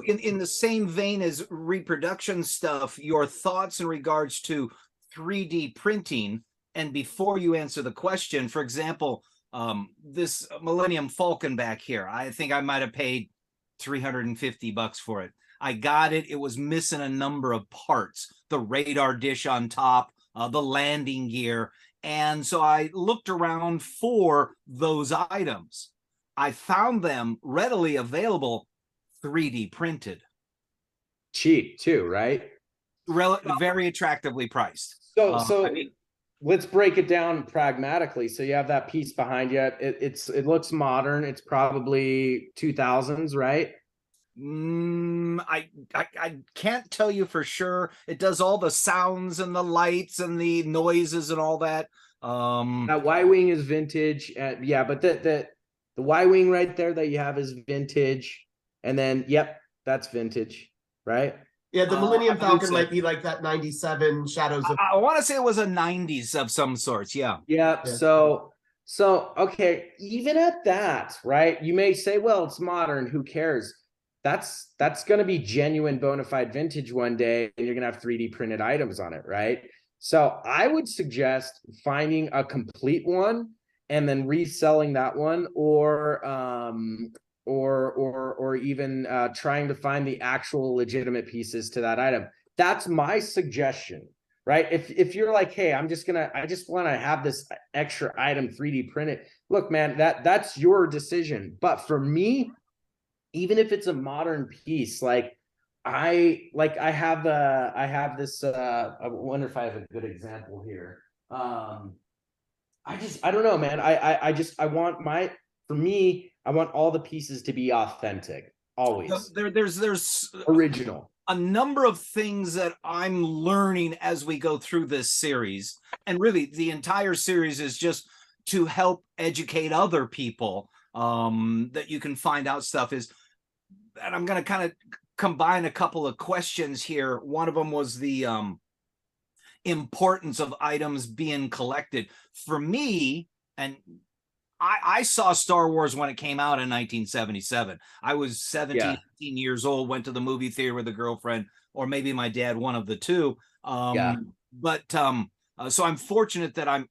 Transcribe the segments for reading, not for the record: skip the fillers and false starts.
in the same vein as reproduction stuff, your thoughts in regards to 3D printing, and before you answer the question, for example, this Millennium Falcon back here, I think I might have paid $350 for it. I got it. It was missing a number of parts, the radar dish on top, the landing gear. And so I looked around for those items. I found them readily available, 3D printed. Cheap too, right? Very attractively priced. So I mean, let's break it down pragmatically. So you have that piece behind you. It looks modern. It's probably 2000s, right? I can't tell you for sure. It does all the sounds and the lights and the noises and all that. That Y-wing is vintage. Yeah, but the Y-wing right there that you have is vintage. And then, yep, that's vintage, right? Yeah, the Millennium Falcon might be like that 97 Shadows of... I want to say it was a 90s of some sorts, yeah. Yeah, so okay, even at that, right? You may say, well, it's modern, who cares? That's going to be genuine bona fide vintage one day, and you're going to have 3D printed items on it, right? So I would suggest finding a complete one and then reselling that one, or even trying to find the actual legitimate pieces to that item. That's my suggestion, right? If you're like, hey, I just want to have this extra item 3D printed. Look, man, that's your decision. But for me, even if it's a modern piece, I have this, I wonder if I have a good example here. I don't know, man. I want all the pieces to be authentic, always. There's original. A number of things that I'm learning as we go through this series, and really the entire series is just to help educate other people, that you can find out stuff is, and I'm going to kind of combine a couple of questions here. One of them was the importance of items being collected. For me, and I saw Star Wars when it came out in 1977. I was 17 years old, went to the movie theater with a girlfriend, or maybe my dad, one of the two. So I'm fortunate that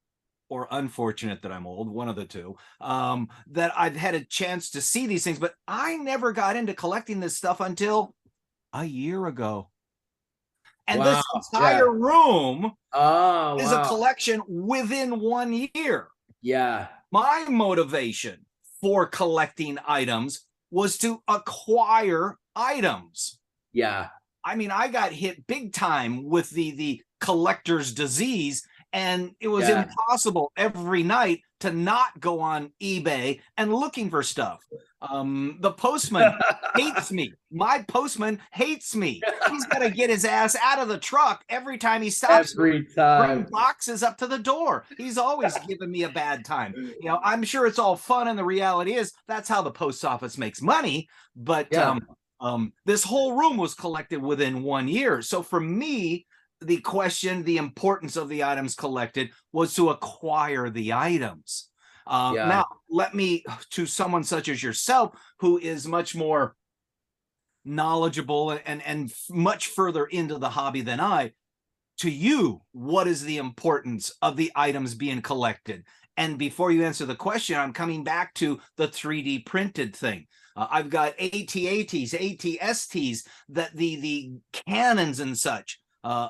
or unfortunate that I'm old, one of the two, that I've had a chance to see these things, but I never got into collecting this stuff until a year ago. And this entire room is a collection within 1 year. Yeah. My motivation for collecting items was to acquire items. Yeah. I mean, I got hit big time with the collector's disease, and it was impossible every night to not go on eBay and looking for stuff. The postman hates me. My postman hates me. He's got to get his ass out of the truck every time he stops. Every time. Bring boxes up to the door. He's always giving me a bad time. You know, I'm sure it's all fun, and the reality is that's how the post office makes money. But this whole room was collected within 1 year. So for me, the question, the importance of the items collected was to acquire the items. Now, let me, to someone such as yourself, who is much more knowledgeable and much further into the hobby than I, to you, what is the importance of the items being collected? And before you answer the question, I'm coming back to the 3D printed thing. I've got AT-ATs, AT-STs, that the cannons and such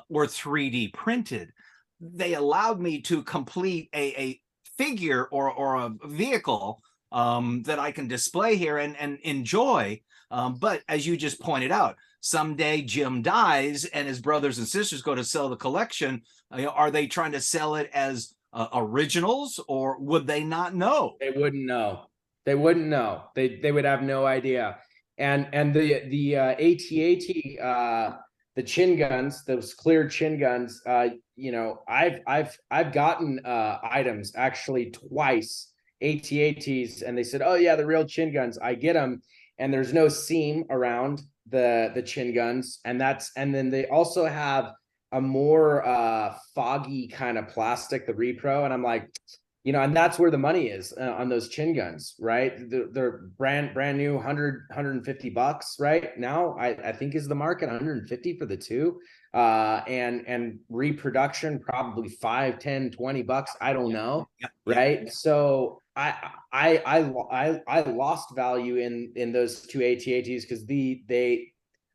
were 3D printed. They allowed me to complete a figure or a vehicle that I can display here and enjoy. But as you just pointed out, someday Jim dies and his brothers and sisters go to sell the collection. Are they trying to sell it as originals, or would they not know? They wouldn't know. They wouldn't know. They would have no idea. And the AT-AT, the chin guns, those clear chin guns, you know, I've gotten items actually twice, AT-ATs, and they said, oh yeah, the real chin guns. I get them, and there's no seam around the chin guns, and then they also have a more foggy kind of plastic, the repro, and I'm like, you know, and that's where the money is on those chin guns, right? They're brand new, $150, right? Now I think is the market 150 for the two, and reproduction probably 5, 10, $20. I don't know, right? So I lost value in those two ATATs because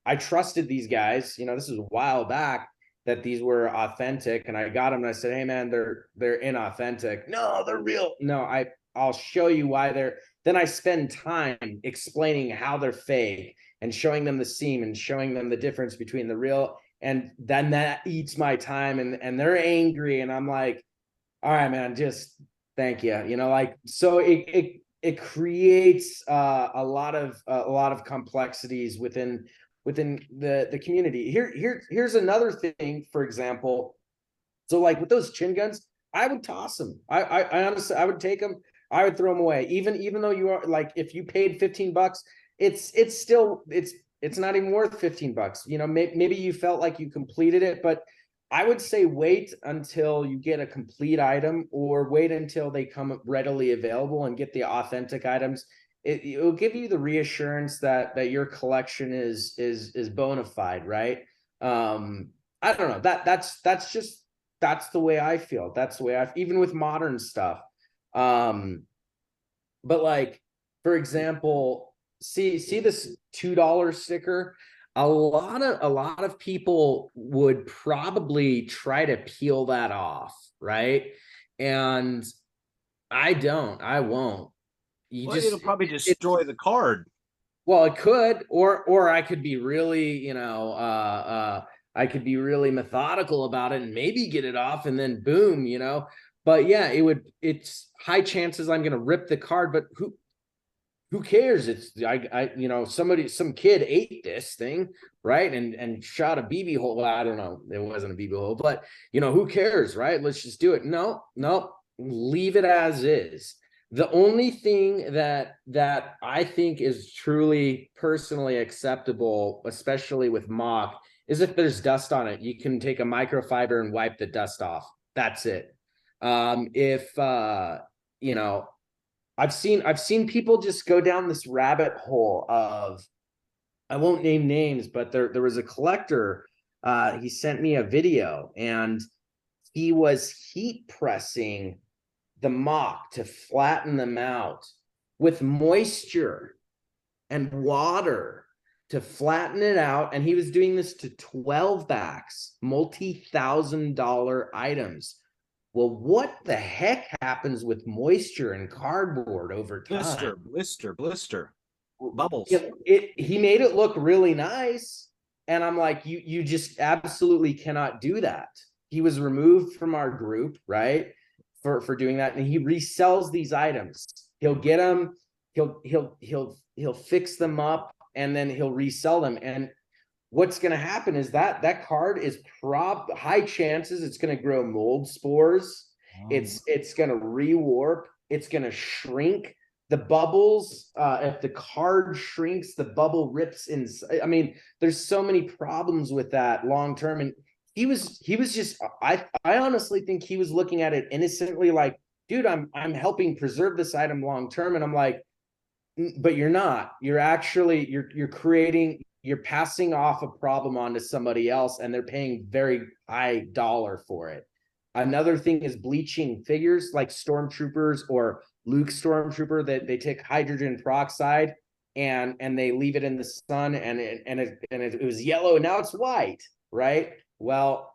I trusted these guys. You know, this is a while back, that these were authentic, and I got them and I said, hey man, they're inauthentic. No, they're real. No, I'll show you why they're. Then I spend time explaining how they're fake and showing them the seam and showing them the difference between the real, and then that eats my time, and they're angry, and I'm like, all right man, just thank you, you know, like, so it creates a lot of complexities within the community. Here's another thing, for example. So like with those chin guns, I would toss them. I honestly, I would take them. I would throw them away. Even though you are like, if you paid $15, it's still, it's not even worth $15. You know, maybe you felt like you completed it, but I would say wait until you get a complete item, or wait until they come readily available and get the authentic items. It will give you the reassurance that your collection is bona fide, right? I don't know, that's the way I feel. That's the way even with modern stuff. But like, for example, see this $2 sticker. A lot of people would probably try to peel that off, right? And I won't. It'll probably destroy the card. Well, it could, or I could be really, you know, I could be really methodical about it and maybe get it off, and then boom, you know. But yeah, it's high chances I'm going to rip the card, but who cares? It's you know, some kid ate this thing, right? And shot a BB hole. Well, I don't know. It wasn't a BB hole, but you know, who cares, right? Let's just do it. No, leave it as is. The only thing that I think is truly personally acceptable, especially with mock, is if there's dust on it. You can take a microfiber and wipe the dust off. That's it. If you know, I've seen people just go down this rabbit hole of, I won't name names, but there was a collector. He sent me a video, and he was heat pressing the mock to flatten them out with moisture and water to flatten it out. And he was doing this to 12 backs, multi-$1,000 items. Well, what the heck happens with moisture and cardboard over time? Blister, bubbles. He made it look really nice. And I'm like, you just absolutely cannot do that. He was removed from our group, right? For doing that. And he resells these items. He'll get them, he'll fix them up, and then he'll resell them. And what's going to happen is that card is high chances it's going to grow mold spores. It's going to rewarp. It's going to shrink. The bubbles, if the card shrinks, the bubble rips inside. I mean, there's so many problems with that long term. And he was just, I honestly think he was looking at it innocently, like, dude, I'm helping preserve this item long term. And I'm like, but you're not. You're actually you're passing off a problem onto somebody else, and they're paying very high dollar for it. Another thing is bleaching figures like Stormtroopers or Luke Stormtrooper, that they take hydrogen peroxide and they leave it in the sun, and it was yellow, and now it's white, right? Well,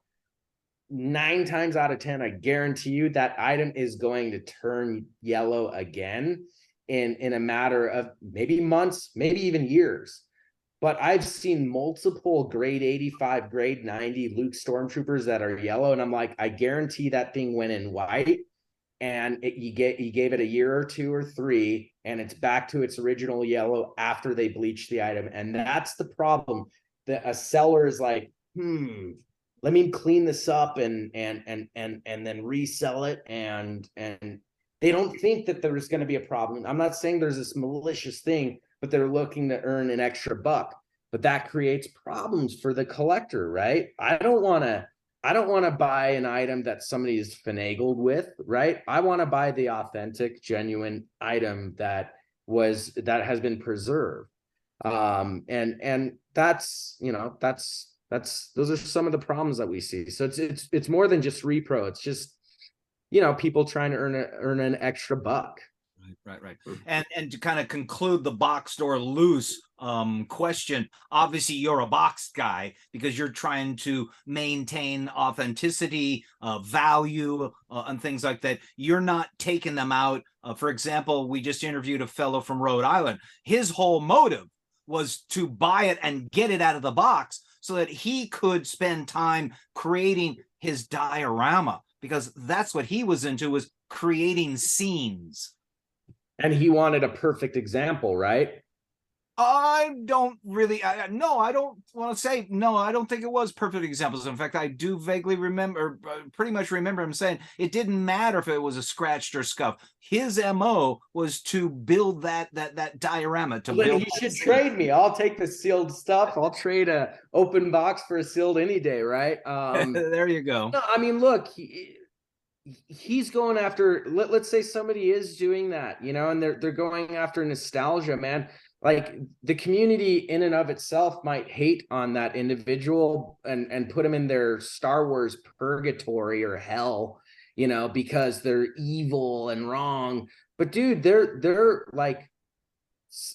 9 times out of 10, I guarantee you that item is going to turn yellow again in a matter of maybe months, maybe even years. But I've seen multiple grade 85, grade 90 Luke Stormtroopers that are yellow, and I'm like, I guarantee that thing went in white, and you gave it a year or 2 or 3, and it's back to its original yellow after they bleached the item. And that's the problem. A seller is like, let me clean this up and then resell it, and they don't think that there's going to be a problem. I'm not saying there's this malicious thing, but they're looking to earn an extra buck. But that creates problems for the collector, right? I don't want I don't want to buy an item that somebody's finagled with, right? I want to buy the authentic, genuine item that has been preserved. And that's, those are some of the problems that we see. So it's more than just repro. It's just, people trying to earn an extra buck. Right. And to kind of conclude the boxed or loose question, obviously you're a boxed guy because you're trying to maintain authenticity, value, and things like that. You're not taking them out. For example, we just interviewed a fellow from Rhode Island. His whole motive was to buy it and get it out of the box so that he could spend time creating his diorama, because that's what he was into, was creating scenes. And he wanted a perfect example, right? I don't really, no, I don't want to say, no, I don't think it was perfect examples. In fact, I do vaguely remember, pretty much remember him saying it didn't matter if it was a scratched or scuffed. His MO was to build that diorama. Well, he should trade me. I'll take the sealed stuff. I'll trade a open box for a sealed any day, right? There you go. No, I mean, look, he's going after, let's say somebody is doing that, and they're going after nostalgia, man. Like, the community in and of itself might hate on that individual and put them in their Star Wars purgatory or hell, because they're evil and wrong. But dude, they're like,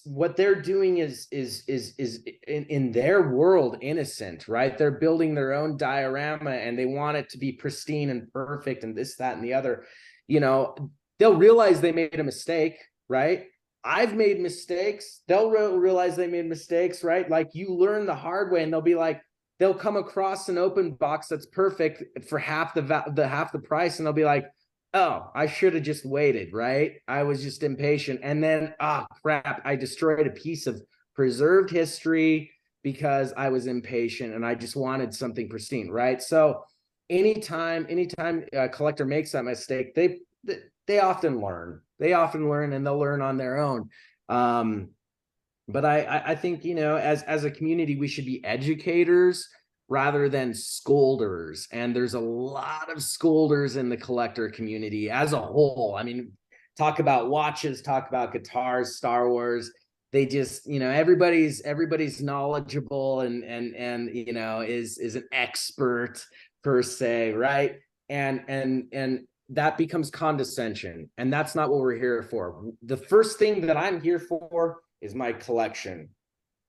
what they're doing is in their world innocent, right? They're building their own diorama and they want it to be pristine and perfect and this, that, and the other. They'll realize they made a mistake, right? I've made mistakes. They'll realize they made mistakes, right? Like, you learn the hard way, and they'll be like, they'll come across an open box that's perfect for half the price, and they'll be like, oh, I should have just waited, right? I was just impatient. And then, crap, I destroyed a piece of preserved history because I was impatient and I just wanted something pristine, right? So anytime a collector makes that mistake, they often learn. And they'll learn on their own. But I think, as a community, we should be educators rather than scolders. And there's a lot of scolders in the collector community as a whole. I mean, talk about watches, talk about guitars, Star Wars. They just, everybody's knowledgeable and is an expert per se, right? And that becomes condescension. And that's not what we're here for. The first thing that I'm here for is my collection.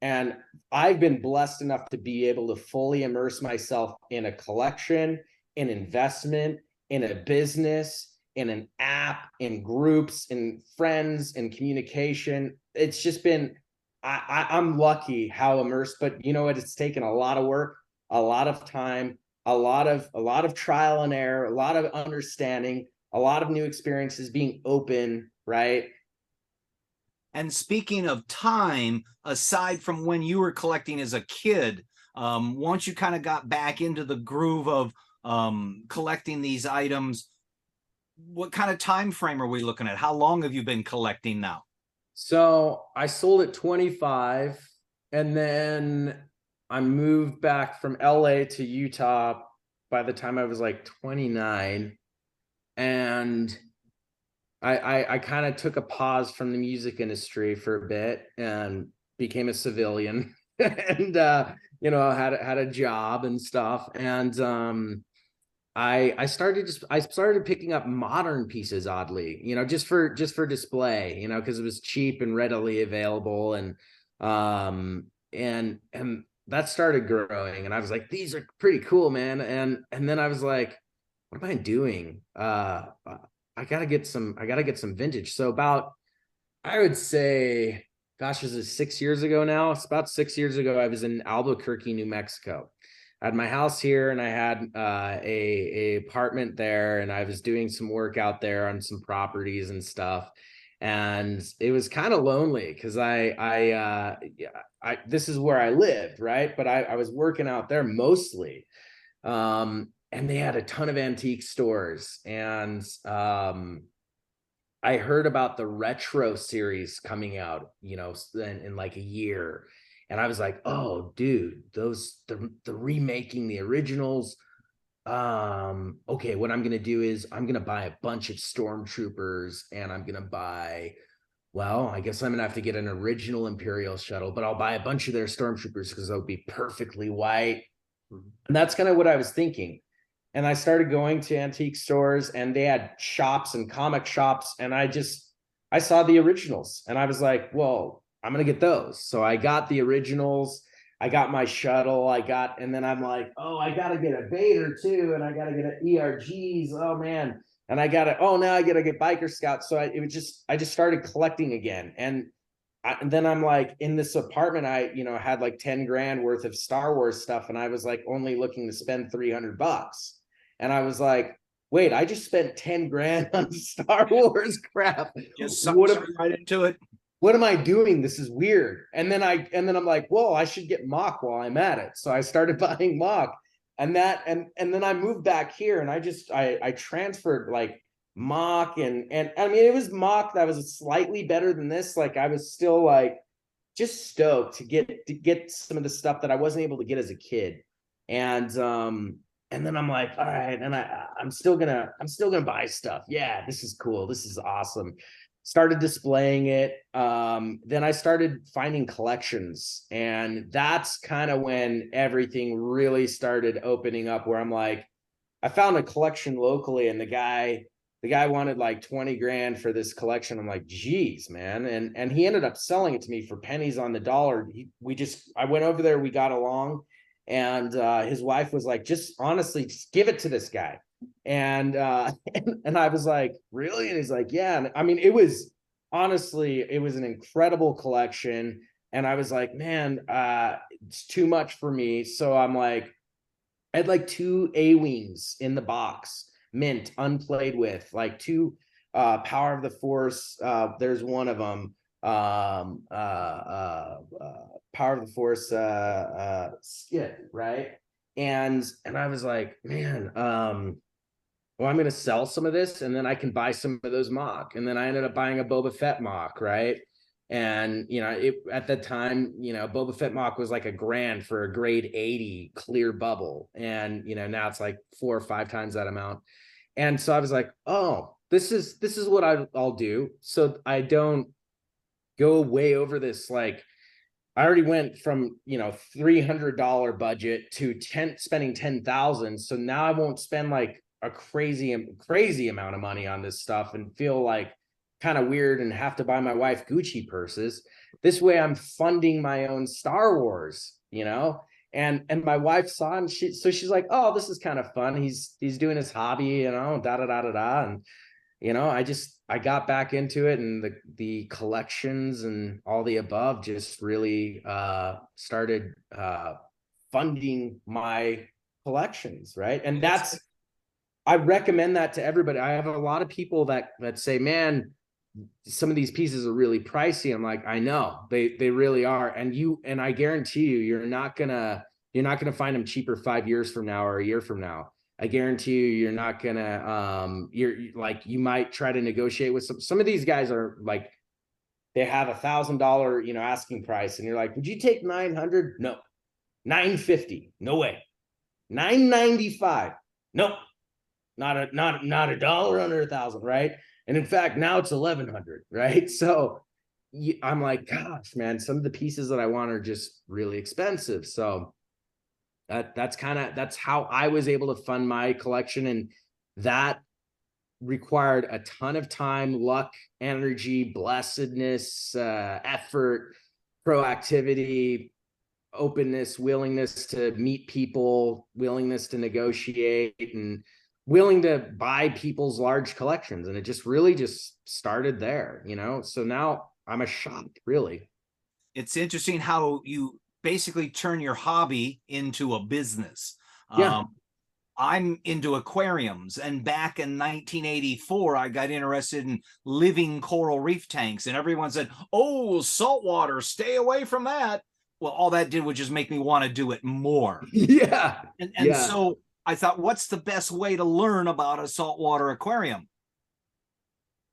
And I've been blessed enough to be able to fully immerse myself in a collection, in investment, in a business, in an app, in groups, in friends, in communication. It's just been, I'm lucky how immersed, but you know what? It's taken a lot of work, a lot of time, a lot of trial and error, a lot of understanding, a lot of new experiences, being open, right? And speaking of time, aside from when you were collecting as a kid, once you kind of got back into the groove of collecting these items, what kind of time frame are we looking at? How long have you been collecting now? So I sold at 25, and then I moved back from LA to Utah by the time I was like 29. And I kind of took a pause from the music industry for a bit and became a civilian and had a job and stuff. And I started picking up modern pieces, oddly, just for display, because it was cheap and readily available. And that started growing, and I was like, these are pretty cool, man. And then I was like, what am I doing? I gotta get some vintage. So I would say, gosh, is it 6 years ago now? It's about 6 years ago. I was in Albuquerque, New Mexico. I had my house here, and I had a apartment there, and I was doing some work out there on some properties and stuff. And it was kind of lonely because this is where I lived, right? But I was working out there mostly. And they had a ton of antique stores. And I heard about the retro series coming out, in like a year. And I was like, oh, dude, the remaking the originals, Okay, what I'm gonna do is I'm gonna buy a bunch of stormtroopers, and I'm gonna buy, well, I guess I'm gonna have to get an original Imperial shuttle, but I'll buy a bunch of their stormtroopers because they'll be perfectly white. And that's kind of what I was thinking. And I started going to antique stores, and they had shops and comic shops, and I saw the originals, and I was like, well, I'm gonna get those. So I got the originals. I got my shuttle. And then I'm like, oh, I gotta get a Vader too, and I gotta get an ERGs. Oh man, and now I gotta get biker scouts. So I just started collecting again, and then I'm like, in this apartment, I had like 10 grand worth of Star Wars stuff, and I was like only looking to spend $300, and I was like, wait, I just spent 10 grand on Star Wars crap. Just sucks right into it. What am I doing? This is weird. And then I'm like, whoa, I should get mock while I'm at it. So I started buying mock, and then I moved back here, and I transferred like mock, and I mean, it was mock that was slightly better than this. Like, I was still like just stoked to get some of the stuff that I wasn't able to get as a kid. And then I'm like, all right, and I'm still gonna buy stuff. Yeah, this is cool. This is awesome. Started displaying it. Then I started finding collections, and that's kind of when everything really started opening up, where I'm like, I found a collection locally, and the guy wanted like 20 grand for this collection. I'm like, geez, man. And he ended up selling it to me for pennies on the dollar. I went over there, we got along, and his wife was like, just honestly, just give it to this guy. And I was like, really? And he's like, yeah. And I mean, it was an incredible collection. And I was like, man, it's too much for me. So I'm like, I had like 2 A-wings in the box, mint, unplayed with, like 2 Power of the Force. There's one of them. Power of the Force skit, right? And I was like, man, well, I'm going to sell some of this, and then I can buy some of those mock. And then I ended up buying a Boba Fett mock, right? And, at that time, Boba Fett mock was like $1,000 for a grade 80 clear bubble. And, now it's like 4 or 5 times that amount. And so I was like, oh, this is what I'll do. So I don't go way over this. Like, I already went from, $300 budget to spending 10,000. So now I won't spend like a crazy amount of money on this stuff and feel like kind of weird and have to buy my wife Gucci purses. This way I'm funding my own Star Wars, and my wife saw it, and she's like, oh, this is kind of fun. He's doing his hobby, da da da da da. And I got back into it, and the collections and all the above just really started funding my collections, right? And I recommend that to everybody. I have a lot of people that say, man, some of these pieces are really pricey. I'm like, I know they really are. And I guarantee you're not gonna find them cheaper 5 years from now or a year from now. I guarantee you're not gonna, you might try to negotiate with some of these guys are like, they have $1,000, asking price. And you're like, would you take 900? No. 950. No way. 995. Nope. Not a dollar under 1,000, right? And in fact, now it's 1,100, right? So I'm like, gosh, man, some of the pieces that I want are just really expensive. So that's how I was able to fund my collection, and that required a ton of time, luck, energy, blessedness, effort, proactivity, openness, willingness to meet people, willingness to negotiate, and willing to buy people's large collections. And it just really just started there, so now I'm a shop, really. It's interesting how you basically turn your hobby into a business. Yeah. I'm into aquariums, and back in 1984, I got interested in living coral reef tanks, and everyone said, oh, saltwater, stay away from that. Well, all that did was just make me want to do it more. Yeah. And so I thought, what's the best way to learn about a saltwater aquarium?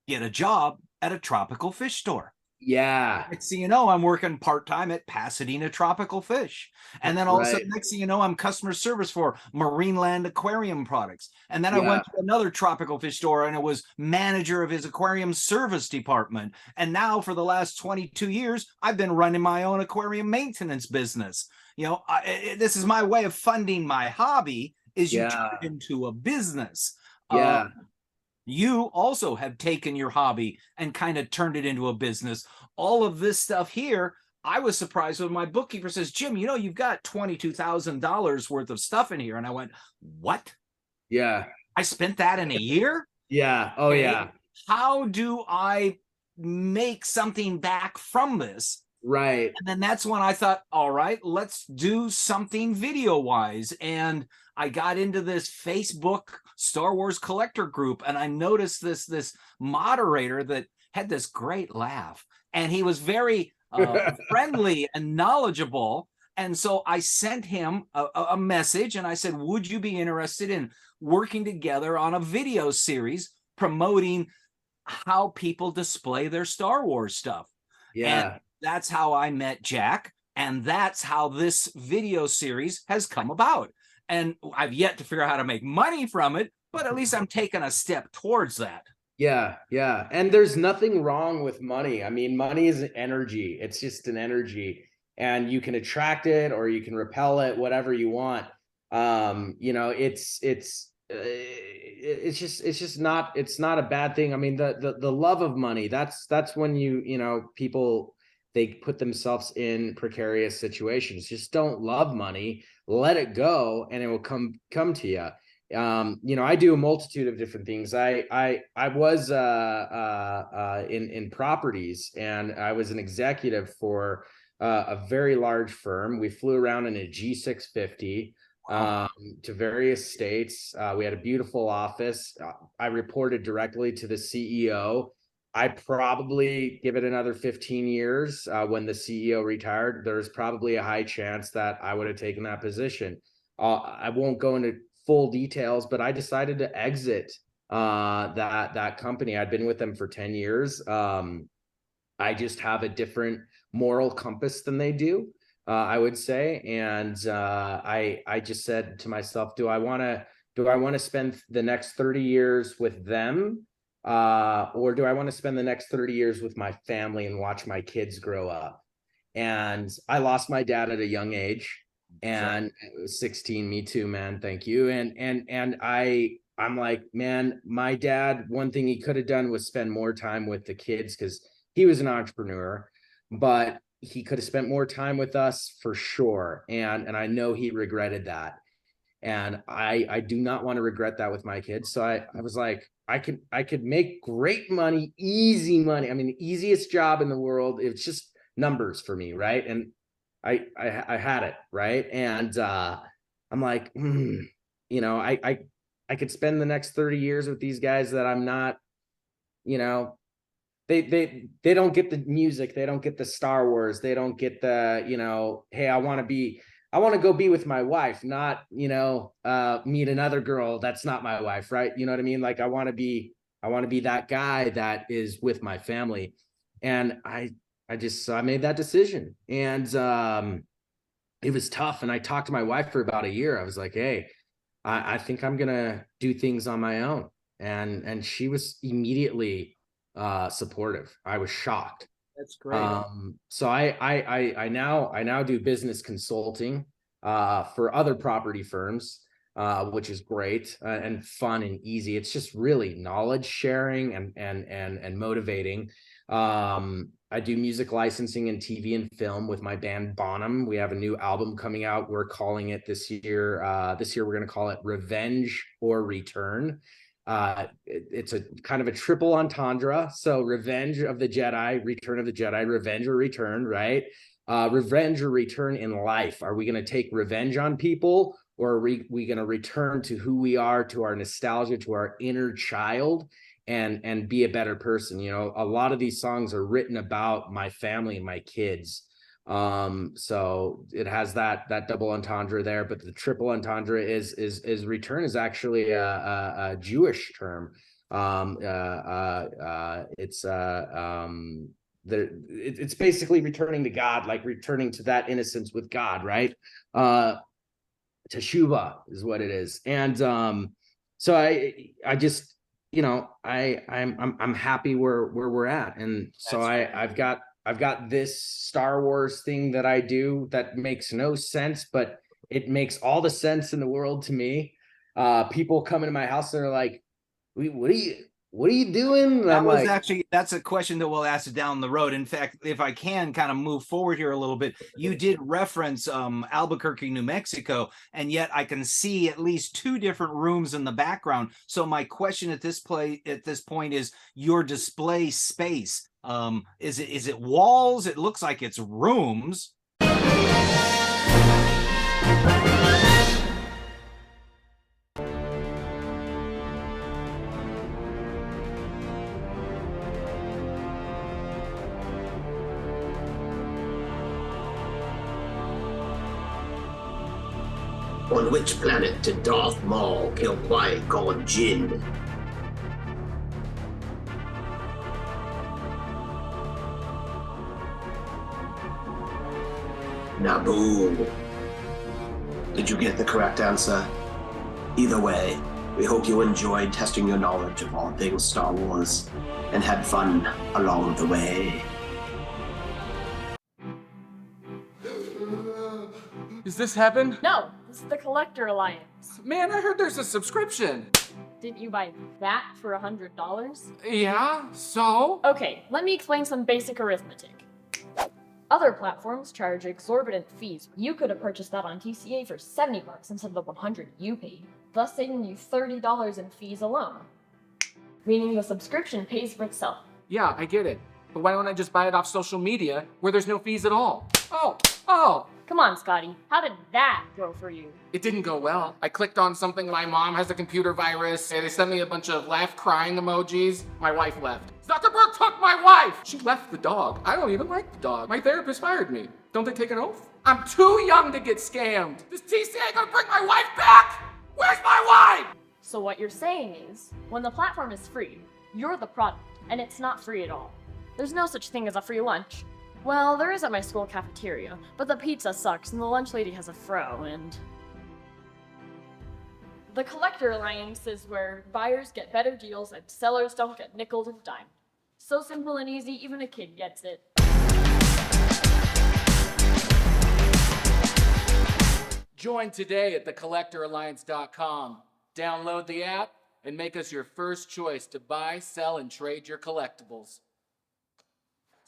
Get a job at a tropical fish store. Yeah. Next thing you know, I'm working part-time at Pasadena Tropical Fish. And then all of a sudden, next thing you know, I'm customer service for Marineland Aquarium products. And then I went to another tropical fish store and it was manager of his aquarium service department. And now for the last 22 years, I've been running my own aquarium maintenance business. You know, this is my way of funding my hobby, is you turn it into a business. You also have taken your hobby and kind of turned it into a business. All of this stuff here, I was surprised when my bookkeeper says, Jim, you know, you've got $22,000 worth of stuff in here. And I went, what? Yeah. I spent that in a year? Yeah. Oh, yeah. How do I make something back from this? Right. And then that's when I thought, all right, let's do something video wise. And I got into this Facebook Star Wars collector group, and I noticed this moderator that had this great laugh, and he was very friendly and knowledgeable. And so I sent him a message, and I said, would you be interested in working together on a video series promoting how people display their Star Wars stuff? Yeah. And that's how I met Jack, and that's how this video series has come about. And I've yet to figure out how to make money from it, but at least I'm taking a step towards that. Yeah, yeah. And there's nothing wrong with money. I mean, money is energy. It's just an energy, and you can attract it or you can repel it, whatever you want. You know, it's just not, it's not a bad thing. I mean, the love of money, that's when you know, people, they put themselves in precarious situations. Just don't love money, let it go, and it will come to you. You know, I do a multitude of different things. I was in properties, and I was an executive for a very large firm. We flew around in a G650 to various states. We had a beautiful office. I reported directly to the CEO. I probably, give it another 15 years, when the CEO retired, there's probably a high chance that I would have taken that position. I won't go into full details, but I decided to exit that company. I'd been with them for 10 years. I just have a different moral compass than they do, I would say. And I just said to myself, do I want to spend the next 30 years with them? Or do I want to spend the next 30 years with my family and watch my kids grow up? And I lost my dad at a young age, and it was 16. Me too, man. Thank you. And I'm like, man, my dad, one thing he could have done was spend more time with the kids, because he was an entrepreneur, but he could have spent more time with us for sure. And I know he regretted that. And I do not want to regret that with my kids. So I was like, I could make great money, easy money. I mean, the easiest job in the world. It's just numbers for me, right? And I had it, right? And I'm like, you know, I could spend the next 30 years with these guys that I'm not, you know, they don't get the music, they don't get the Star Wars, they don't get the, you know, hey, I want to go be with my wife, not, you know, meet another girl that's not my wife, right? You know what I mean? Like, I want to be that guy that is with my family. And I made that decision. And it was tough. And I talked to my wife for about a year. I was like, hey, I think I'm gonna do things on my own. And she was immediately supportive. I was shocked. That's great. So I now do business consulting for other property firms, which is great and fun and easy. It's just really knowledge sharing and motivating. I do music licensing and TV and film with my band Bonham. We have a new album coming out. We're calling it this year. This year we're going to call it Revenge or Return. It's a kind of a triple entendre. So Revenge of the Jedi, Return of the Jedi, Revenge or Return, right? Revenge or return in life. Are we going to take revenge on people, or are we going to return to who we are, to our nostalgia, to our inner child, and be a better person? You know, a lot of these songs are written about my family and my kids. So it has that double entendre there, but the triple entendre is return is actually a Jewish term. It's it's basically returning to God, like returning to that innocence with God, right? Teshuvah is what it is. And so I just, you know, I'm happy where we're at. And so I've got this Star Wars thing that I do that makes no sense, but it makes all the sense in the world to me. People come into my house and they're like, what are you doing? And That I'm was like, actually, that's a question that we'll ask down the road. In fact, if I can kind of move forward here a little bit, you did reference Albuquerque, New Mexico, and yet I can see at least 2 different rooms in the background. So my question at this point is your display space. Is it walls? It looks like it's rooms. On which planet did Darth Maul kill Qui-Gon Jinn? Naboo. Did you get the correct answer? Either way, we hope you enjoyed testing your knowledge of all things Star Wars and had fun along the way. Is this heaven? No, this is the Collector Alliance. Man, I heard there's a subscription. Didn't you buy that for $100? Yeah, so? Okay, let me explain some basic arithmetic. Other platforms charge exorbitant fees. You could have purchased that on TCA for $70 instead of the $100 you paid, thus saving you $30 in fees alone. Meaning the subscription pays for itself. Yeah, I get it. But why don't I just buy it off social media where there's no fees at all? Oh! Come on, Scotty. How did that go for you? It didn't go well. I clicked on something, my mom has a computer virus, and they sent me a bunch of laugh crying emojis. My wife left. Zuckerberg took my wife! She left the dog. I don't even like the dog. My therapist fired me. Don't they take an oath? I'm too young to get scammed. Is TCA gonna bring my wife back? Where's my wife? So what you're saying is, when the platform is free, you're the product, and it's not free at all. There's no such thing as a free lunch. Well, there is at my school cafeteria, but the pizza sucks and the lunch lady has a fro, and... The Collector Alliance is where buyers get better deals and sellers don't get nickeled and dimed. So simple and easy, even a kid gets it. Join today at thecollectoralliance.com. Download the app and make us your first choice to buy, sell, and trade your collectibles.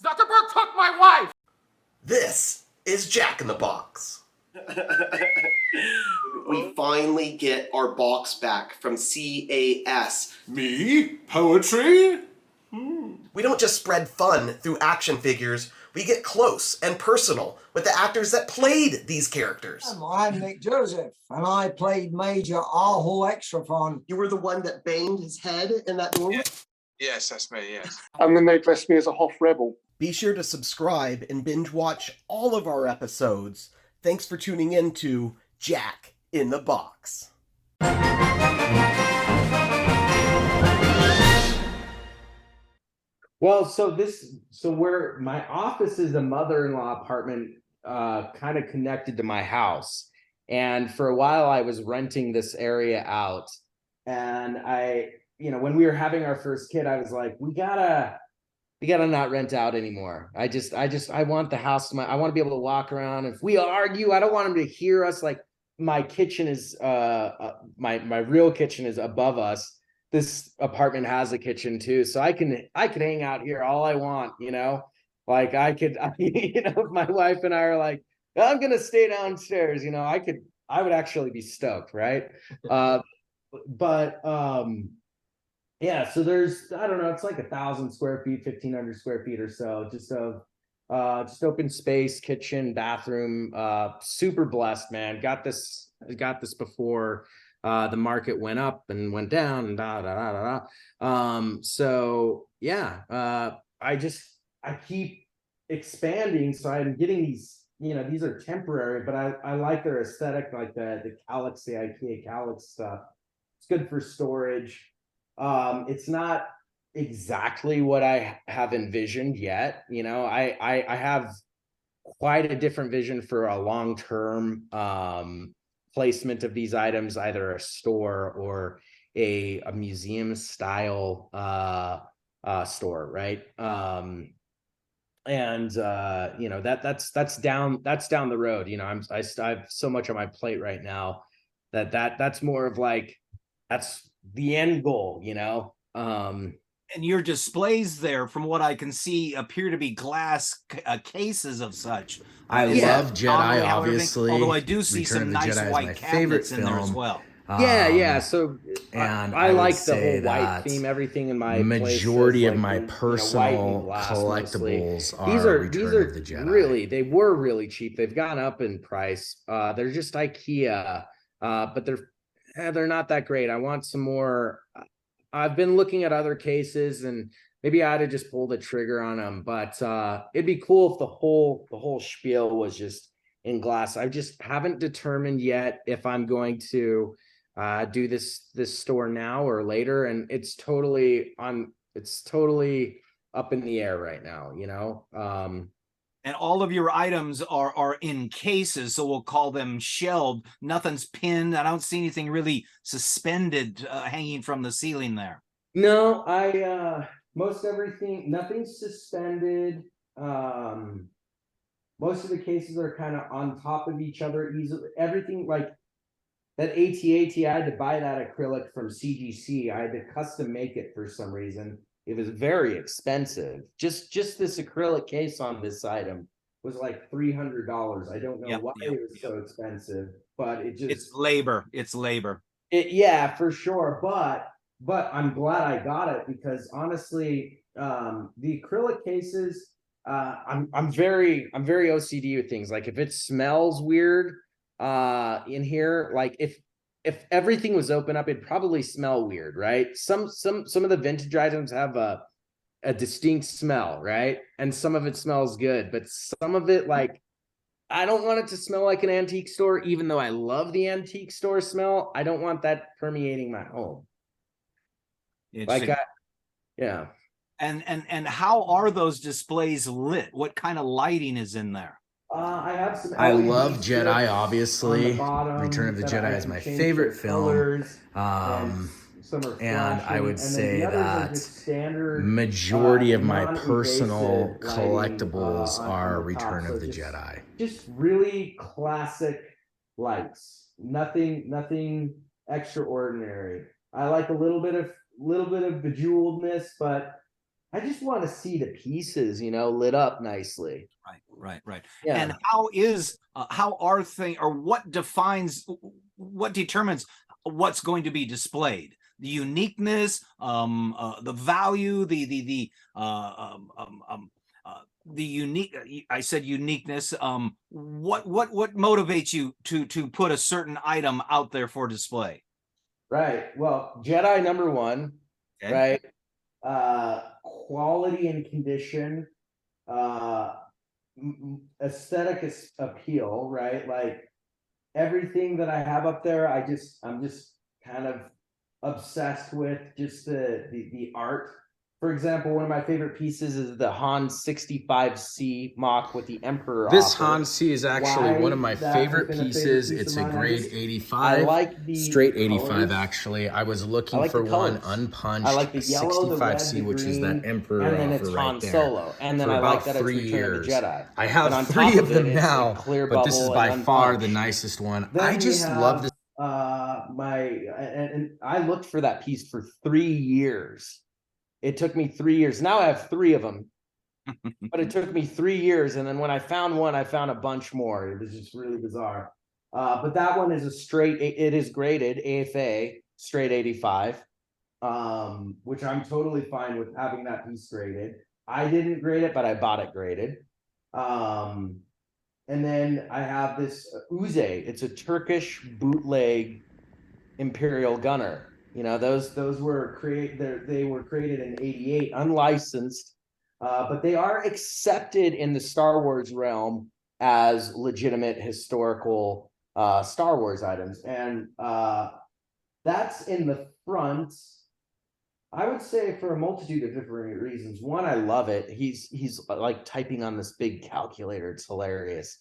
Zuckerberg took my wife! This is Jack in the Box. We finally get our box back from CAS. Me? Poetry? We don't just spread fun through action figures, we get close and personal with the actors that played these characters. I'm Nick Joseph, and I played Major Arhul Extrafon. You were the one that banged his head in that doorway? Yes, that's me, yes. And then they dressed me as a Hoth rebel. Be sure to subscribe and binge watch all of our episodes. Thanks for tuning in to Jack in the Box. well, so where my office is a mother-in-law apartment, kind of connected to my house. And for a while I was renting this area out. And when we were having our first kid, I was like, we gotta not rent out anymore. I want the house. I want to be able to walk around. If we argue, I don't want him to hear us. Like my kitchen is, my real kitchen is above us. This apartment has a kitchen too. So I could hang out here all I want, like if my wife and I are like, I'm going to stay downstairs, I would actually be stoked. Right. Yeah, so there's, I don't know, it's like 1,000 square feet, 1,500 square feet or so, just open space, kitchen, bathroom, super blessed, man. Got this before the market went up and went down and So yeah, I keep expanding, so I'm getting these, these are temporary, but I like their aesthetic, like the calyx, the IKEA calyx stuff. It's good for storage. It's not exactly what I have envisioned yet. You know, I have quite a different vision for a long-term placement of these items, either a store or a museum style store, right? And you know, that's down the road. You know, I have so much on my plate right now that's more of like, that's the end goal, you know. And your displays there, from what I can see, appear to be glass cases of such. I love Jedi, obviously. Although I do see Return some of the nice Jedi is my white favorite cabinets in there as film. well. Yeah. So and I would like the say whole white that theme. Everything in my majority place of my personal collectibles are Return of the Jedi. Really, they were really cheap. They've gone up in price. They're just IKEA, but they're not that great. I want some more. I've been looking at other cases, and maybe I had to just pull the trigger on them. But it'd be cool if the whole spiel was just in glass. I just haven't determined yet if I'm going to do this store now or later, and it's totally up in the air right now, you know. And all of your items are in cases, so we'll call them shelved. Nothing's pinned. I don't see anything really suspended hanging from the ceiling there. No, most everything, nothing's suspended. Most of the cases are kind of on top of each other easily. Everything, like that AT-AT, I had to buy that acrylic from CGC. I had to custom make it for some reason. It was very expensive. Just this acrylic case on this item was like $300. I don't know why it was so expensive, but it's labor. Yeah, for sure. But I'm glad I got it, because honestly, the acrylic cases, I'm very OCD with things. Like if it smells weird in here, like if everything was open up, it'd probably smell weird, right? Some of the vintage items have a distinct smell, right? And some of it smells good, but some of it, like, I don't want it to smell like an antique store, even though I love the antique store smell. I don't want that permeating my home. Like, yeah. And how are those displays lit? What kind of lighting is in there? I have some. I love Jedi, obviously. Return of the Jedi is my favorite film. And I would say that majority of my personal collectibles are Return of the Jedi. Just really classic lights. Nothing extraordinary. I like a little bit of bejeweledness, but I just want to see the pieces, you know, lit up nicely. Right. Yeah. And how are things, or what determines what's going to be displayed? The uniqueness, the value, the unique. I said uniqueness. What motivates you to put a certain item out there for display? Right. Well, Jedi number one. Okay. Right. Quality and condition, aesthetic appeal, right? Like everything that I have up there, I'm just kind of obsessed with just the art. For example, one of my favorite pieces is the Han 65C mock with the Emperor. This Han C is actually one of my favorite pieces. It's a grade 85. I like the straight 85 colors. Actually. I was looking for one unpunched. I like the yellow, 65C, the red, which is that Emperor and then offer it's right Han there. Solo. And then for I about like that 3 it's Return years. of the Jedi. I have 3 of them now, but this is by far the nicest one. I just love this. And I looked for that piece for 3 years. It took me 3 years. Now I have 3 of them, but it took me 3 years. And then when I found one, I found a bunch more. It was just really bizarre. But that one is it is graded AFA straight 85, which I'm totally fine with having that piece graded. I didn't grade it, but I bought it graded. And then I have this Uze. It's a Turkish bootleg Imperial gunner. You know, those were they were created in '88, unlicensed, but they are accepted in the Star Wars realm as legitimate historical Star Wars items, and that's in the front. I would say for a multitude of different reasons. One, I love it. He's like typing on this big calculator. It's hilarious.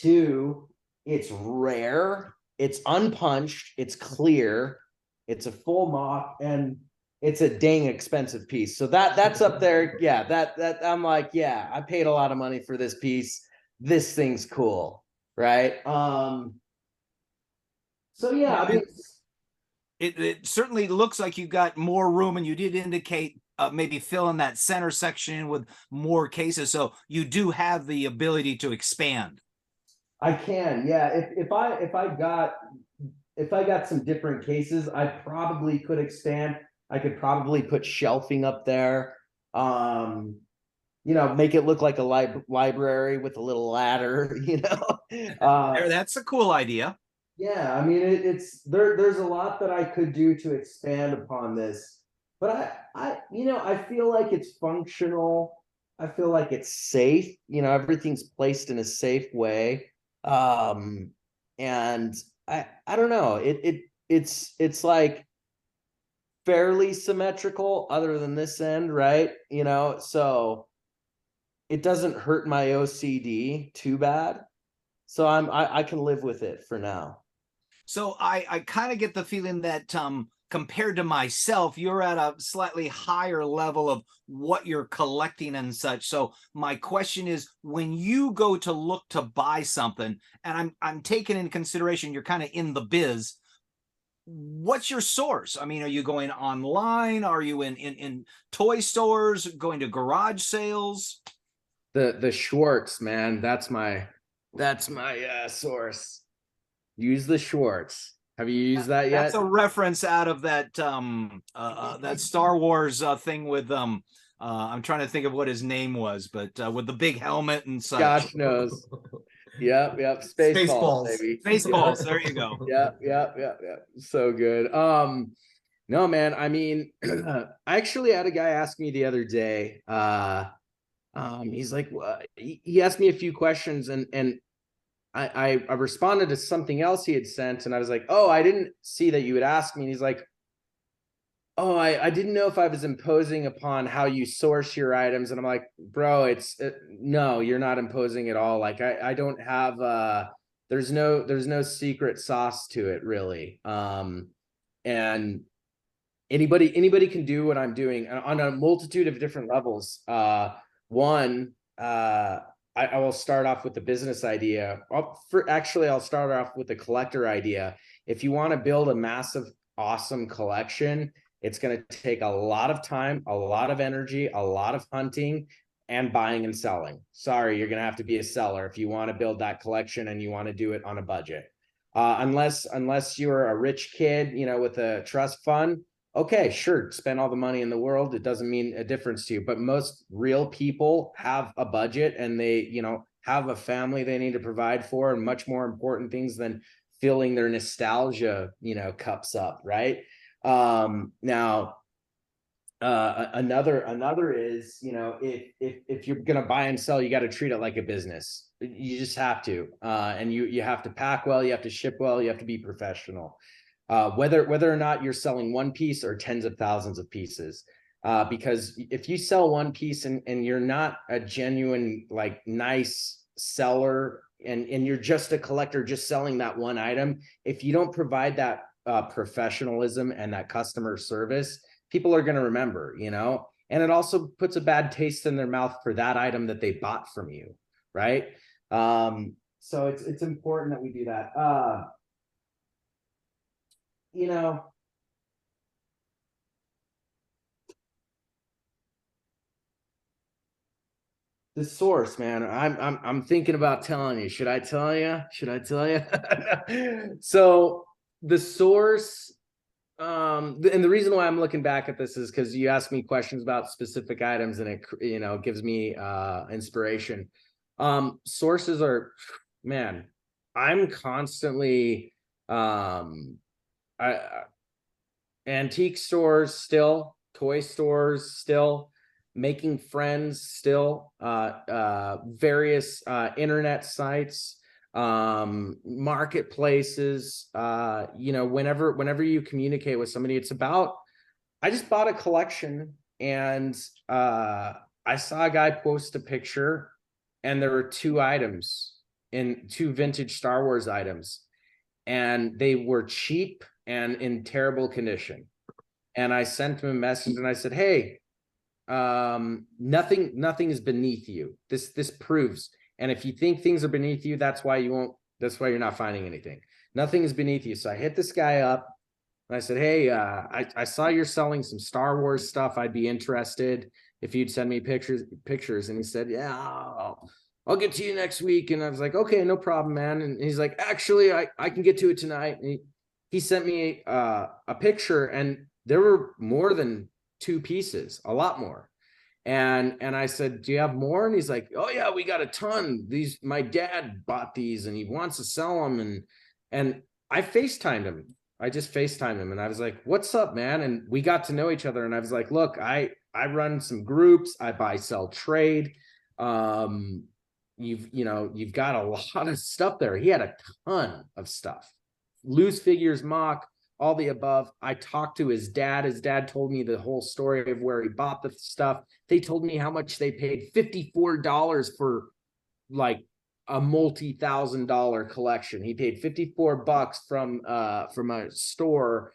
Two, it's rare, it's unpunched, it's clear, it's a full mock, and it's a dang expensive piece. So that's up there. Yeah, that I'm like, yeah, I paid a lot of money for this piece. This thing's cool, right? So yeah, I mean, it certainly looks like you got more room, and you did indicate maybe fill in that center section with more cases. So you do have the ability to expand. I can, yeah. If I got some different cases, I probably could expand. I could probably put shelving up there. You know, make it look like a library with a little ladder, you know. That's a cool idea. Yeah, I mean, there's a lot that I could do to expand upon this, but I feel like it's functional. I feel like it's safe. You know, everything's placed in a safe way. And I don't know. It's like fairly symmetrical other than this end, right? You know, so it doesn't hurt my OCD too bad. So I can live with it for now. So I kind of get the feeling that compared to myself, you're at a slightly higher level of what you're collecting and such. So my question is, when you go to look to buy something, and I'm taking into consideration you're kind of in the biz, what's your source? I mean, are you going online? Are you in toy stores, going to garage sales? The Schwartz, man, that's my source. Use the Schwartz. Have you used that yet? That's a reference out of that that Star Wars thing with I'm trying to think of what his name was, but with the big helmet and such. Gosh knows. Yep. Spaceballs, baby. Spaceballs. There you go. Yep. So good. No, man. I mean, I actually had a guy ask me the other day. He's like, he asked me a few questions, and I responded to something else he had sent, and I was like, oh, I didn't see that you would ask me. And he's like, oh, I didn't know if I was imposing upon how you source your items. And I'm like, bro, no, you're not imposing at all. Like I don't have there's no secret sauce to it, really. And anybody can do what I'm doing on a multitude of different levels. One, I will start off with the business idea. I'll start off with the collector idea. If you want to build a massive, awesome collection, it's going to take a lot of time, a lot of energy, a lot of hunting, and buying and selling. Sorry, you're going to have to be a seller if you want to build that collection and you want to do it on a budget. Unless you're a rich kid, you know, with a trust fund, okay, sure, spend all the money in the world. It doesn't mean a difference to you. But most real people have a budget, and they, you know, have a family they need to provide for, and much more important things than filling their nostalgia, you know, cups up, right? Now, another is, you know, if you're gonna buy and sell, you got to treat it like a business. You just have to, and you have to pack well, you have to ship well, you have to be professional. Whether or not you're selling one piece or tens of thousands of pieces, because if you sell one piece and you're not a genuine, like, nice seller, and you're just a collector just selling that one item, if you don't provide that professionalism and that customer service, people are going to remember, you know. And it also puts a bad taste in their mouth for that item that they bought from you, right? So it's important that we do that. You know, the source, man, I'm thinking about telling you. Should I tell you? So the source, and the reason why I'm looking back at this is because you asked me questions about specific items, and it, you know, gives me inspiration. Sources are, man, I'm constantly antique stores still, toy stores still, making friends still, various internet sites, marketplaces, whenever you communicate with somebody, it's about, I just bought a collection, and I saw a guy post a picture, and there were two vintage Star Wars items, and they were cheap and in terrible condition. And I sent him a message and I said, hey, nothing is beneath you. This proves. And if you think things are beneath you, that's why you're not finding anything. Nothing is beneath you. So I hit this guy up and I said, hey, I saw you're selling some Star Wars stuff. I'd be interested if you'd send me pictures. And he said, yeah, I'll get to you next week. And I was like, okay, no problem, man. And he's like, actually, I can get to it tonight. And he sent me a picture, and there were more than two pieces, a lot more. And I said, do you have more? And he's like, oh yeah, we got a ton. My dad bought these and he wants to sell them. And I FaceTimed him. I just FaceTimed him and I was like, what's up, man? And we got to know each other. And I was like, look, I run some groups. I buy, sell, trade. You've got a lot of stuff there. He had a ton of stuff, loose figures, mock, all the above. I talked to his dad. His dad told me the whole story of where he bought the stuff. They told me how much they paid, $54 for like a multi-$1,000 collection. He paid $54 from a store,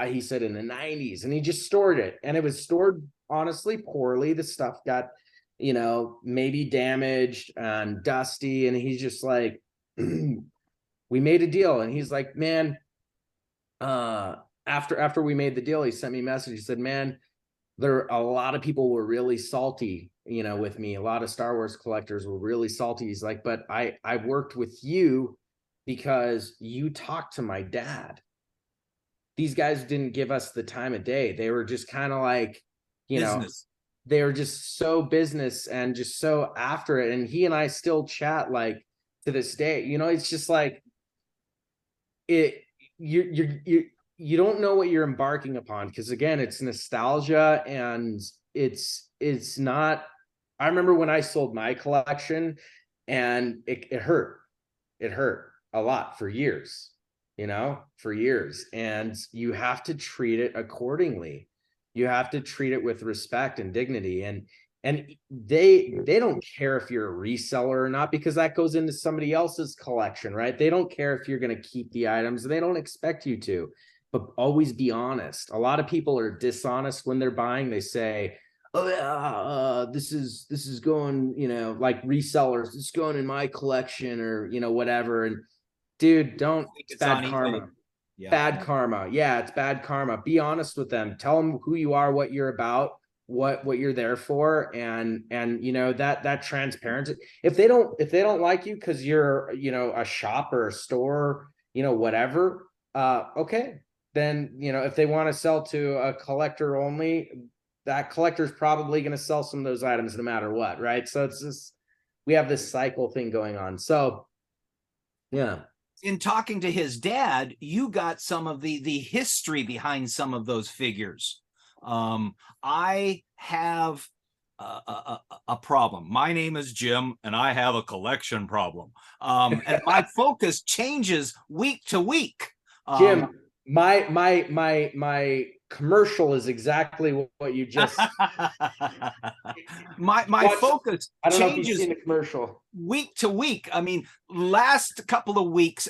he said in the 90s, and he just stored it. And it was stored honestly poorly. The stuff got, maybe damaged and dusty. And he's just like, we made a deal. And he's like, man, after we made the deal, he sent me a message. He said, man, a lot of people were really salty, with me. A lot of Star Wars collectors were really salty. He's like, but I worked with you because you talked to my dad. These guys didn't give us the time of day. They were just kind of like, business. They were just so business and just so after it. And he and I still chat like to this day. It's just like you don't know what you're embarking upon, because again, it's nostalgia, and it's not. I remember when I sold my collection, and it hurt a lot for years, and you have to treat it accordingly. You have to treat it with respect and dignity, and they don't care if you're a reseller or not, because that goes into somebody else's collection, right? They don't care if you're going to keep the items. They don't expect you to, but always be honest. A lot of people are dishonest when they're buying. They say, oh yeah, this is going, like resellers, it's going in my collection, or whatever. And dude, it's bad karma. Yeah. Bad karma. Yeah, it's bad karma. Be honest with them. Tell them who you are, what you're about, what you're there for, and that transparency. If they don't like you because you're a shop or a store, whatever, okay, then if they want to sell to a collector only, that collector's probably going to sell some of those items no matter what, right? So it's just, we have this cycle thing going on. So yeah. In talking to his dad, you got some of the history behind some of those figures. I have a problem. My name is Jim, and I have a collection problem. And my focus changes week to week. Jim, my commercial is exactly what you just. my focus I don't know if changes you've seen the commercial week to week. I mean, last couple of weeks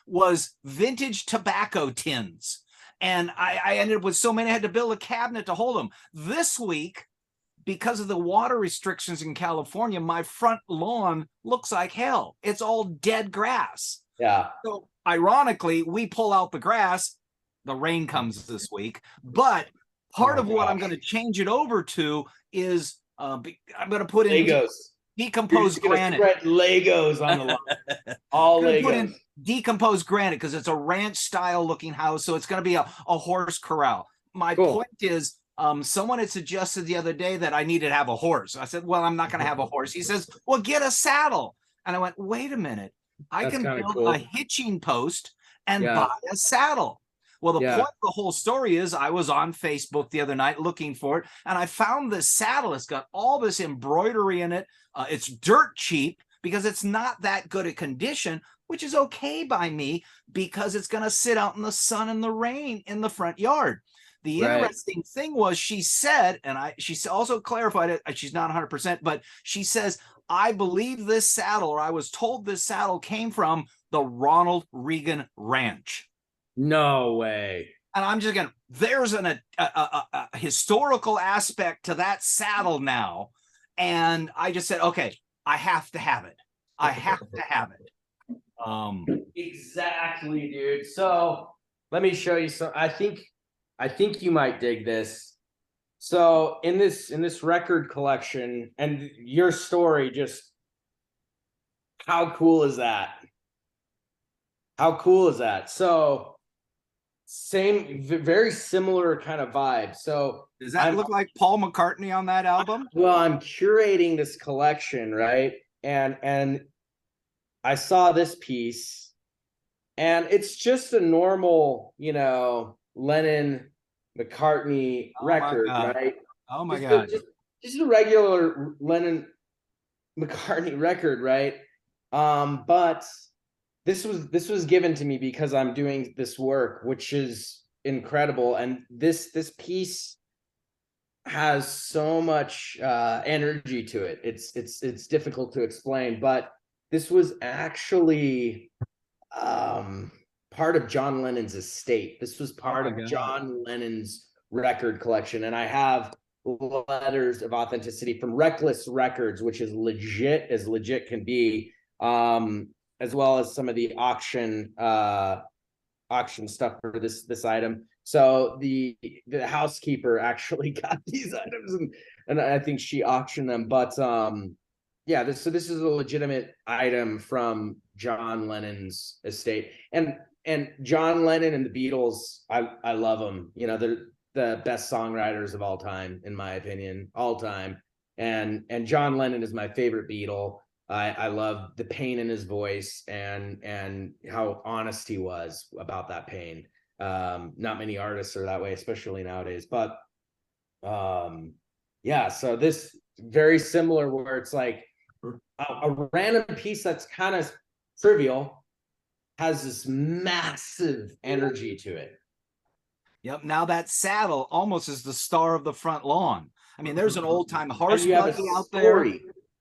was vintage tobacco tins. And I ended up with so many, I had to build a cabinet to hold them. This week, because of the water restrictions in California, my front lawn looks like hell. It's all dead grass. Yeah. So ironically, we pull out the grass. The rain comes this week. But part of what I'm going to change it over to is I'm going to put in Legos. Decomposed granite. Spread Legos on the lawn. All Legos. Put in decomposed granite because it's a ranch style looking house, so it's going to be a horse corral. My point is, someone had suggested the other day that I needed to have a horse. I said, well, I'm not going to have a horse. He says, well, get a saddle. And I went, wait a minute, I can build a hitching post and buy a saddle. Well, the point of the whole story is I was on Facebook the other night looking for it, and I found this saddle. It's got all this embroidery in it. It's dirt cheap, because it's not that good a condition, which is okay by me because it's going to sit out in the sun and the rain in the front yard. The interesting thing was she said, and she also clarified it, she's not 100%, but she says, I believe this saddle, or I was told this saddle came from the Ronald Reagan Ranch. No way. And I'm just going, there's a historical aspect to that saddle now. And I just said, okay, I have to have it. I have to have it. Exactly, dude. So let me show you some. I think you might dig this. So in this record collection, and your story, just how cool is that? How cool is that? So very similar kind of vibe. So does that look like Paul McCartney on that album? Well, I'm curating this collection, right? And I saw this piece, and it's just a normal, Lennon McCartney record, right? Oh my God. Just a regular Lennon McCartney record, right? But this was given to me because I'm doing this work, which is incredible. And this piece has so much energy to it. It's difficult to explain, but this was actually part of John Lennon's estate. This was part of John Lennon's record collection. And I have letters of authenticity from Reckless Records, which is as legit can be, as well as some of the auction stuff for this item. So the housekeeper actually got these items, and I think she auctioned them. But this is a legitimate item from John Lennon's estate. And John Lennon and the Beatles, I love them. They're the best songwriters of all time, in my opinion, all time. And John Lennon is my favorite Beatle. I love the pain in his voice and how honest he was about that pain. Not many artists are that way, especially nowadays. But so this very similar, where it's like a random piece that's kind of trivial has this massive energy to it. Yep. Now that saddle almost is the star of the front lawn. I mean, there's an old time horse buggy out there.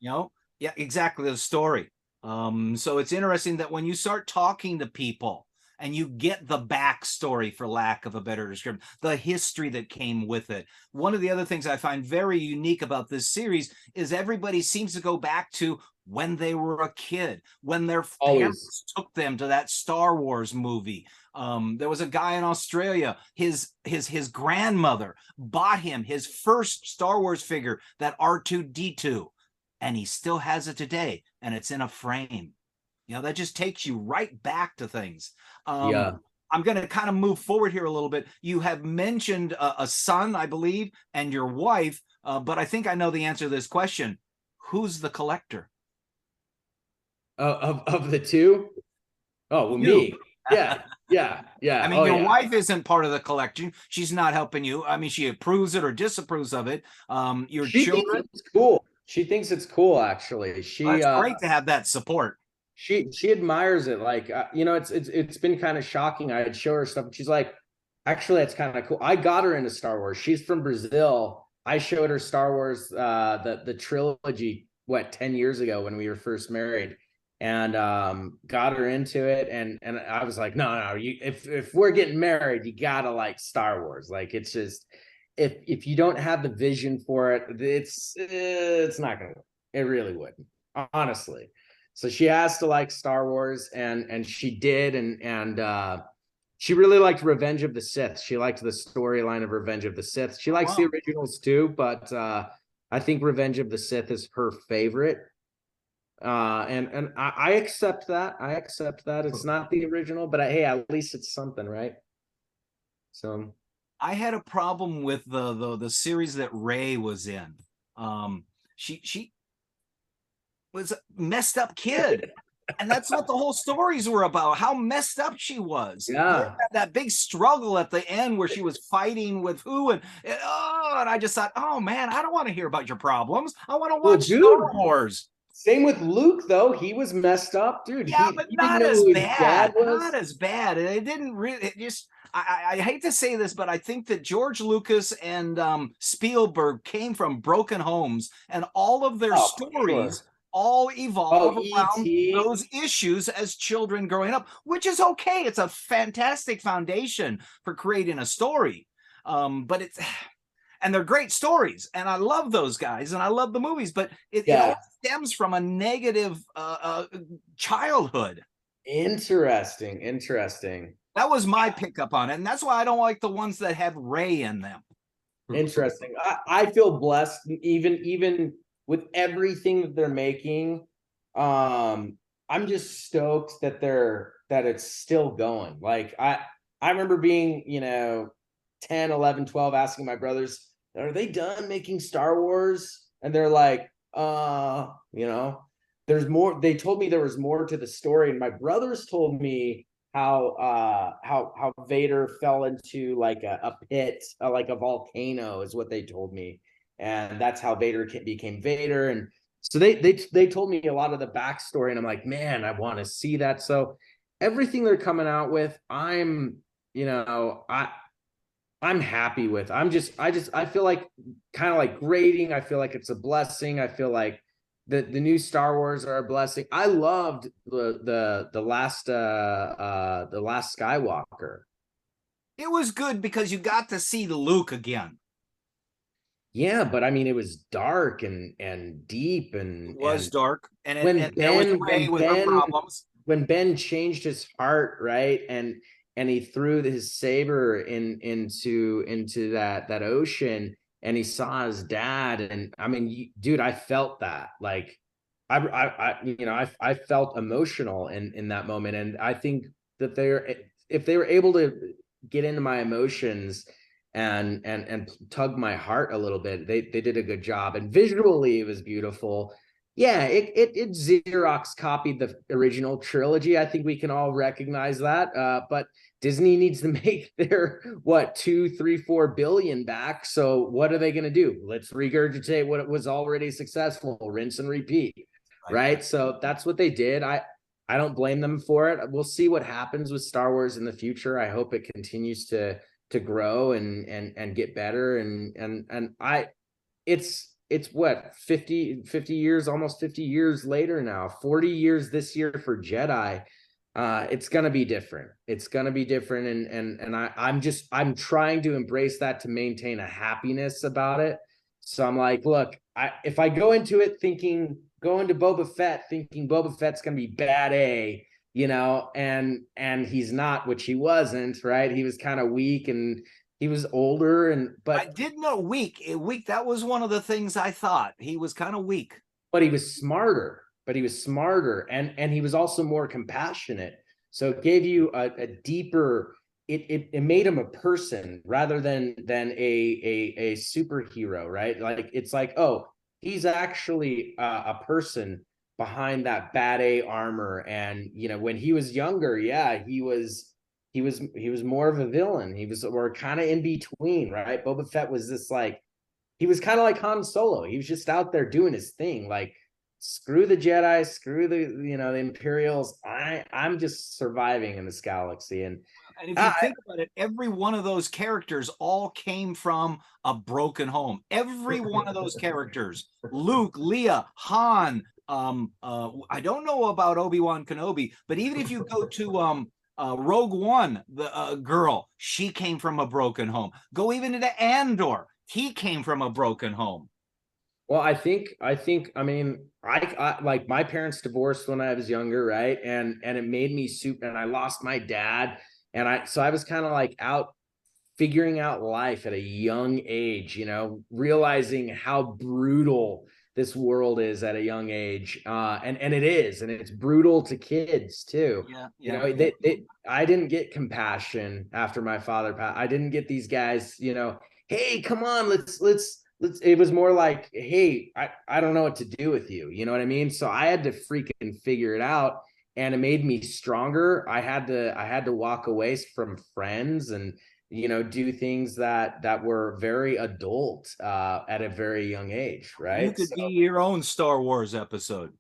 Yeah, exactly. The story. So it's interesting that when you start talking to people and you get the backstory, for lack of a better description, the history that came with it. One of the other things I find very unique about this series is everybody seems to go back to when they were a kid, when their parents took them to that Star Wars movie. There was a guy in Australia, his grandmother bought him his first Star Wars figure, that R2-D2. And he still has it today, and it's in a frame. That just takes you right back to things. I'm going to kind of move forward here a little bit. You have mentioned a son, I believe, and your wife, but I think I know the answer to this question. Who's the collector? Of the two? Oh, well, me. Yeah. I mean, your wife isn't part of the collection. She's not helping you. I mean, she approves it or disapproves of it. Your children. It's cool. She thinks it's cool, actually. It's great to have that support. She admires it. Like, it's been kind of shocking. I'd show her stuff, and she's like, actually, it's kind of cool. I got her into Star Wars. She's from Brazil. I showed her Star Wars, the trilogy, 10 years ago when we were first married, and got her into it. And I was like, no, if we're getting married, you gotta like Star Wars. Like, it's just, if you don't have the vision for it, it's not gonna work. It really wouldn't, honestly. So she has to like Star Wars, and she did, and she really liked Revenge of the Sith. She liked the storyline of Revenge of the Sith. She likes the originals too, but I think Revenge of the Sith is her favorite. And I accept that. It's not the original, but hey, at least it's something, right? So I had a problem with the series that Rey was in. She was a messed up kid. And that's what the whole stories were about, how messed up she was. Yeah. That big struggle at the end where she was fighting with who, and I just thought, oh man, I don't want to hear about your problems. I want to watch Star Wars. Same with Luke, though. He was messed up, dude. Yeah, he, but he not didn't know as who his bad. dad was. Not as bad. It didn't really. It just. I hate to say this, but I think that George Lucas and Spielberg came from broken homes, and all of their stories all evolve around those issues as children growing up, which is okay. It's a fantastic foundation for creating a story. But it's. And they're great stories, and I love those guys, and I love the movies, but it all stems from a negative childhood. Interesting. That was my pickup on it, and that's why I don't like the ones that have Ray in them. Interesting. I feel blessed, even with everything that they're making. I'm just stoked that it's still going. Like I remember being, 10, 11, 12, asking my brothers, are they done making Star Wars? And they're like, there's more. They told me there was more to the story. And my brothers told me how Vader fell into like a pit, like a volcano is what they told me. And that's how Vader became Vader. And so they told me a lot of the backstory, and I'm like, man, I want to see that. So everything they're coming out with, I'm happy with. I feel like kind of like grading. I feel like it's a blessing. I feel like the new Star Wars are a blessing. I loved the last Skywalker. It was good because you got to see Luke again. Yeah, but I mean, it was dark and deep, and it was dark. And when Ben changed his heart, right, and he threw his saber into that ocean, and he saw his dad, and I mean, dude, I felt that. Like, I felt emotional in that moment, and I think that if they were able to get into my emotions and tug my heart a little bit, they did a good job. And visually, it was beautiful. Yeah, it Xerox copied the original trilogy. I think we can all recognize that. But Disney needs to make their 2, 3, 4 billion back. So what are they going to do? Let's regurgitate what was already successful, rinse and repeat, right? So that's what they did. I don't blame them for it. We'll see what happens with Star Wars in the future. I hope it continues to grow and get better. It's what, 50 years, almost 50 years later now, 40 years this year for Jedi. It's going to be different. It's going to be different. And I'm trying to embrace that to maintain a happiness about it. So I'm like, look, if I go into it go into Boba Fett thinking Boba Fett's going to be bad A, and he's not, which he wasn't, right? He was kind of weak, and he was older, but I did know weak. That was one of the things I thought. He was kind of weak. But he was smarter. And he was also more compassionate. So it gave you a deeper, it made him a person rather than a superhero, right? Like, it's like, oh, he's actually a person behind that bad A armor. And when he was younger, yeah, he was more of a villain. Or kind of in between, right? Boba Fett was this, like, he was kind of like Han Solo. He was just out there doing his thing, like, screw the Jedi, screw the Imperials. I'm just surviving in this galaxy. And if you think about it, every one of those characters all came from a broken home. Every one of those characters, Luke, Leia, Han. I don't know about Obi-Wan Kenobi, but even if you go to Rogue One, the girl, she came from a broken home. Go even into Andor, he came from a broken home. Well, I mean, I like, my parents divorced when I was younger, right? And it made me and I lost my dad. And I was kind of like out figuring out life at a young age, realizing how brutal this world is at a young age. And it is, and it's brutal to kids too. Yeah. I didn't get compassion after my father passed. I didn't get these guys, hey, come on, let's it was more like, hey, I don't know what to do with you. You know what I mean? So I had to freaking figure it out, and it made me stronger. I had to walk away from friends and, do things that were very adult at a very young age, right? You could be your own Star Wars episode.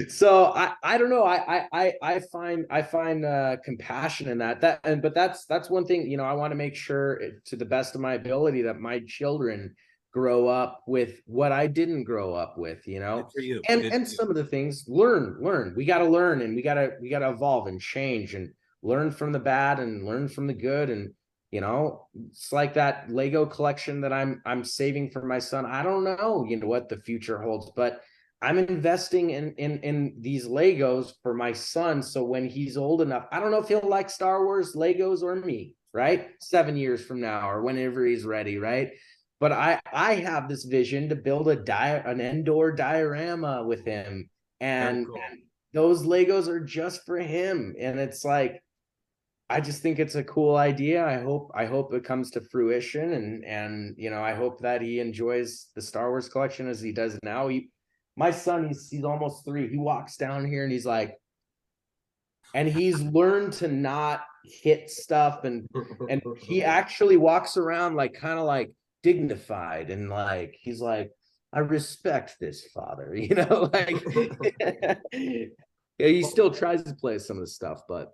So I don't know. I find compassion in that. But that's one thing, you know, I want to make sure to the best of my ability that my children grow up with what I didn't grow up with, you know. Good for you. And some of the things learn. We got to learn, and we got to evolve and change and learn from the bad and learn from the good. And you know, it's like that Lego collection that I'm saving for my son. I don't know, you know, what the future holds, but I'm investing in these Legos for my son. So when he's old enough, I don't know if he'll like Star Wars Legos or me, right? 7 years from now or whenever he's ready, right? But I have this vision to build an indoor diorama with him, and those Legos are just for him. And it's like, I just think it's a cool idea. I hope it comes to fruition, and you know, I hope that he enjoys the Star Wars collection as he does now. My son, he's almost 3. He walks down here and he's like, and he's learned to not hit stuff, and he actually walks around like kind of like dignified, and like he's like, I respect this, father, you know, like yeah, he still tries to play some of the stuff, but